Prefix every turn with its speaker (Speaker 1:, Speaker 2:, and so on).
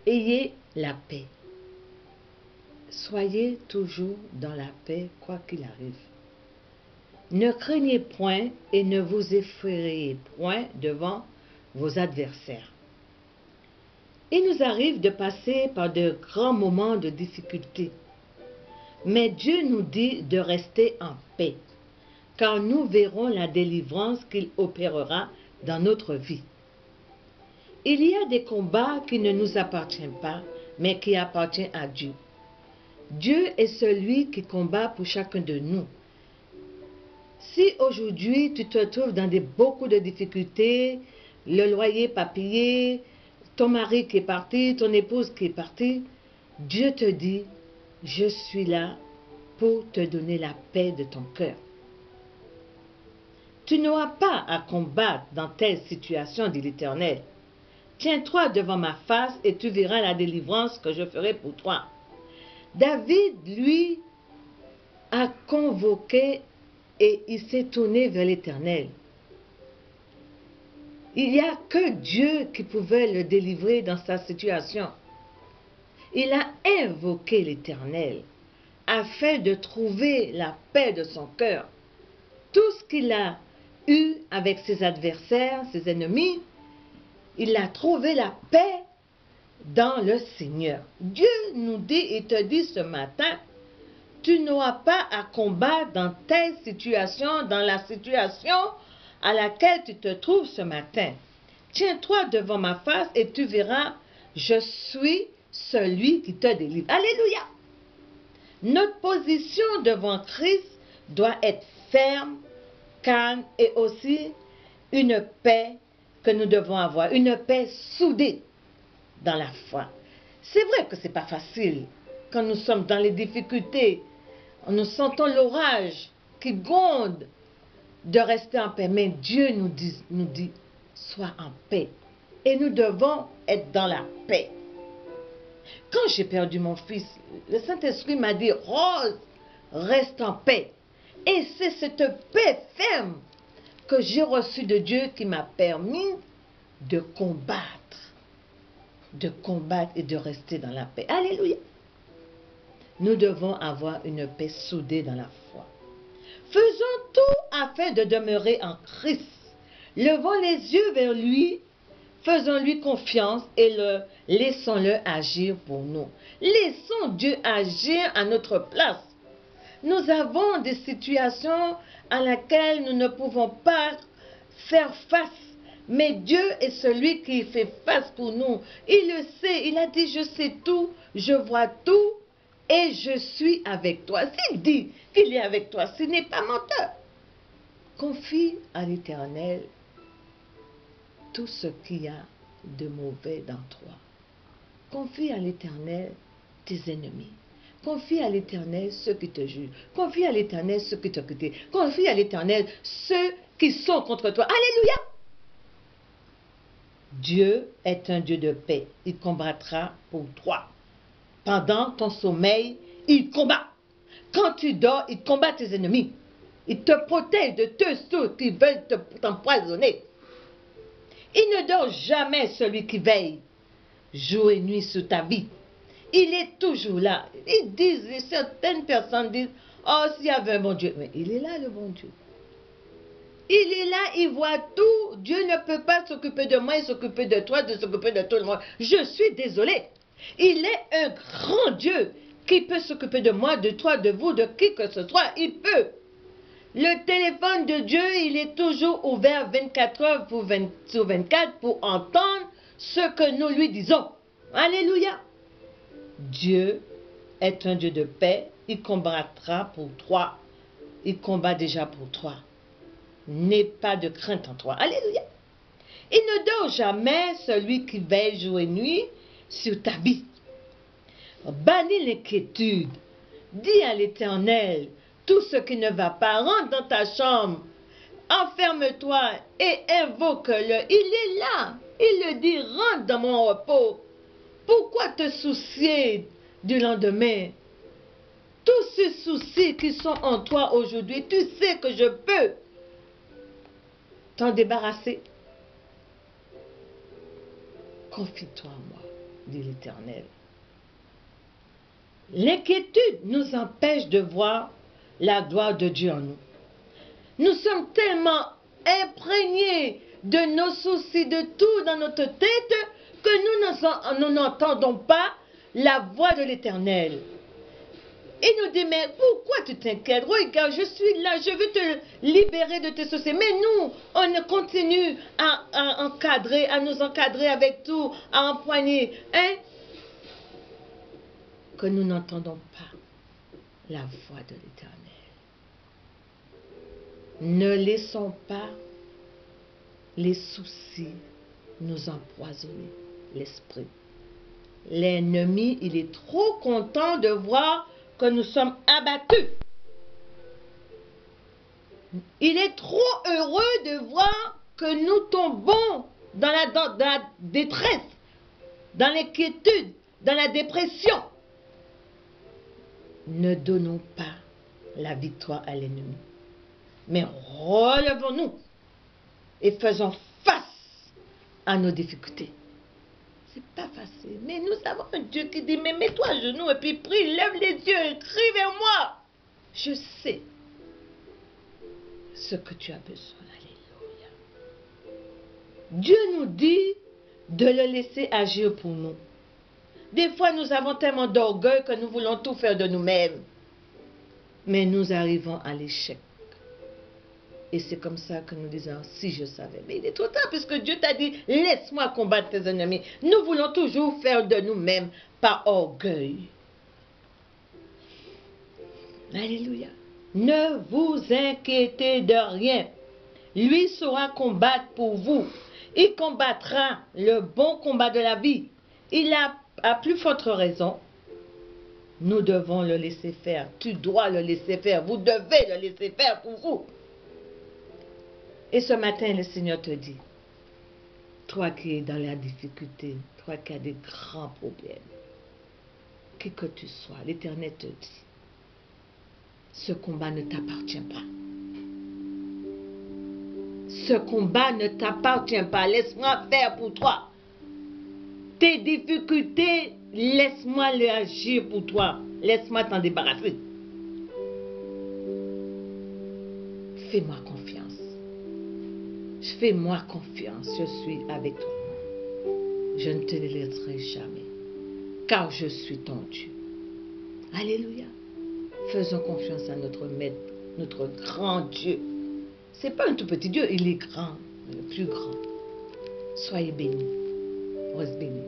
Speaker 1: Ayez la paix. Soyez toujours dans la paix, quoi qu'il arrive. Ne craignez point et ne vous effrayez point devant vos adversaires. Il nous arrive de passer par de grands moments de difficulté. Mais Dieu nous dit de rester en paix, car nous verrons la délivrance qu'il opérera dans notre vie. Il y a des combats qui ne nous appartiennent pas, mais qui appartiennent à Dieu. Dieu est celui qui combat pour chacun de nous. Si aujourd'hui tu te trouves dans beaucoup de difficultés, le loyer pas payé, ton mari qui est parti, ton épouse qui est partie, Dieu te dit, je suis là pour te donner la paix de ton cœur. Tu n'auras pas à combattre dans telle situation, dit l'Éternel. Tiens-toi devant ma face et tu verras la délivrance que je ferai pour toi. David, lui, a convoqué et il s'est tourné vers l'Éternel. Il n'y a que Dieu qui pouvait le délivrer dans sa situation. Il a invoqué l'Éternel afin de trouver la paix de son cœur. Tout ce qu'il a eu avec ses adversaires, ses ennemis, il a trouvé la paix dans le Seigneur. Dieu nous dit et te dit ce matin, tu n'auras pas à combattre dans telle situation, dans la situation à laquelle tu te trouves ce matin. Tiens-toi devant ma face et tu verras, je suis celui qui te délivre. Alléluia! Notre position devant Christ doit être ferme, calme et aussi une paix que nous devons avoir, une paix soudée dans la foi. C'est vrai que ce n'est pas facile quand nous sommes dans les difficultés, nous sentons l'orage qui gronde de rester en paix, mais Dieu nous dit, sois en paix. Et nous devons être dans la paix. Quand j'ai perdu mon fils, le Saint-Esprit m'a dit, Rose, reste en paix. Et c'est cette paix ferme que j'ai reçue de Dieu qui m'a permis de combattre et de rester dans la paix. Alléluia. Nous devons avoir une paix soudée dans la foi. Faisons tout afin de demeurer en Christ. Levons les yeux vers lui, faisons-lui confiance et laissons-le agir pour nous. Laissons Dieu agir à notre place. Nous avons des situations à laquelle nous ne pouvons pas faire face. Mais Dieu est celui qui fait face pour nous. Il le sait. Il a dit, je sais tout, je vois tout et je suis avec toi. S'il dit qu'il est avec toi, ce n'est pas menteur. Confie à l'Éternel tout ce qu'il y a de mauvais dans toi. Confie à l'Éternel tes ennemis. Confie à l'Éternel ceux qui te jugent. Confie à l'Éternel ceux qui te critiquent. Confie à l'Éternel ceux qui sont contre toi. Alléluia! Dieu est un Dieu de paix. Il combattra pour toi. Pendant ton sommeil, il combat. Quand tu dors, il combat tes ennemis. Il te protège de tous ceux qui veulent t'empoisonner. Il ne dort jamais celui qui veille jour et nuit sur ta vie. Il est toujours là. Certaines personnes disent, oh, s'il y avait un bon Dieu. Mais il est là, le bon Dieu. Il est là, il voit tout. Dieu ne peut pas s'occuper de moi et s'occuper de toi, de s'occuper de tout le monde. Je suis désolé. Il est un grand Dieu qui peut s'occuper de moi, de toi, de vous, de qui que ce soit. Il peut. Le téléphone de Dieu, il est toujours ouvert 24 heures sur 24 pour entendre ce que nous lui disons. Alléluia. Dieu est un Dieu de paix. Il combattra pour toi. Il combat déjà pour toi. N'aie pas de crainte en toi. Alléluia. Il ne dort jamais celui qui veille jour et nuit sur ta vie. Bannis l'inquiétude. Dis à l'Éternel tout ce qui ne va pas. Rentre dans ta chambre. Enferme-toi et invoque-le. Il est là. Il le dit, rentre dans mon repos. Pourquoi te soucier du lendemain? Tous ces soucis qui sont en toi aujourd'hui, tu sais que je peux t'en débarrasser. Confie-toi en moi. dit l'Éternel. L'inquiétude nous empêche de voir la gloire de Dieu en nous. Nous sommes tellement imprégnés de nos soucis, de tout dans notre tête, que nous n'entendons pas la voix de l'Éternel. Il nous dit, mais pourquoi tu t'inquiètes? Regarde, je suis là, je veux te libérer de tes soucis. Mais nous, on continue à nous encadrer avec tout, à empoigner. Hein? Que nous n'entendons pas la voix de l'Éternel. Ne laissons pas les soucis nous empoisonner l'esprit. L'ennemi, il est trop content de voir que nous sommes abattus. Il est trop heureux de voir que nous tombons dans la détresse, dans l'inquiétude, dans la dépression. Ne donnons pas la victoire à l'ennemi, mais relevons-nous et faisons face à nos difficultés. C'est pas facile, mais nous avons un Dieu qui dit, mais mets-toi à genoux et puis prie, lève les yeux, crie vers moi. Je sais ce que tu as besoin. Alléluia. Dieu nous dit de le laisser agir pour nous. Des fois, nous avons tellement d'orgueil que nous voulons tout faire de nous-mêmes. Mais nous arrivons à l'échec. Et c'est comme ça que nous disons, si je savais. Mais il est trop tard puisque Dieu t'a dit, laisse-moi combattre tes ennemis. Nous voulons toujours faire de nous-mêmes par orgueil. Alléluia. Ne vous inquiétez de rien. Lui saura combattre pour vous. Il combattra le bon combat de la vie. Il a à plus forte raison. Nous devons le laisser faire. Tu dois le laisser faire. Vous devez le laisser faire pour vous. Et ce matin, le Seigneur te dit, toi qui es dans la difficulté, toi qui as des grands problèmes, qui que tu sois, l'Éternel te dit, ce combat ne t'appartient pas. Ce combat ne t'appartient pas. Laisse-moi faire pour toi. Tes difficultés, laisse-moi les agir pour toi. Laisse-moi t'en débarrasser. Fais-moi confiance. Fais-moi confiance. Je suis avec toi. Je ne te laisserai jamais. Car je suis ton Dieu. Alléluia. Faisons confiance à notre Maître, notre grand Dieu. Ce n'est pas un tout petit Dieu, il est grand, le plus grand. Soyez bénis. Reste béni.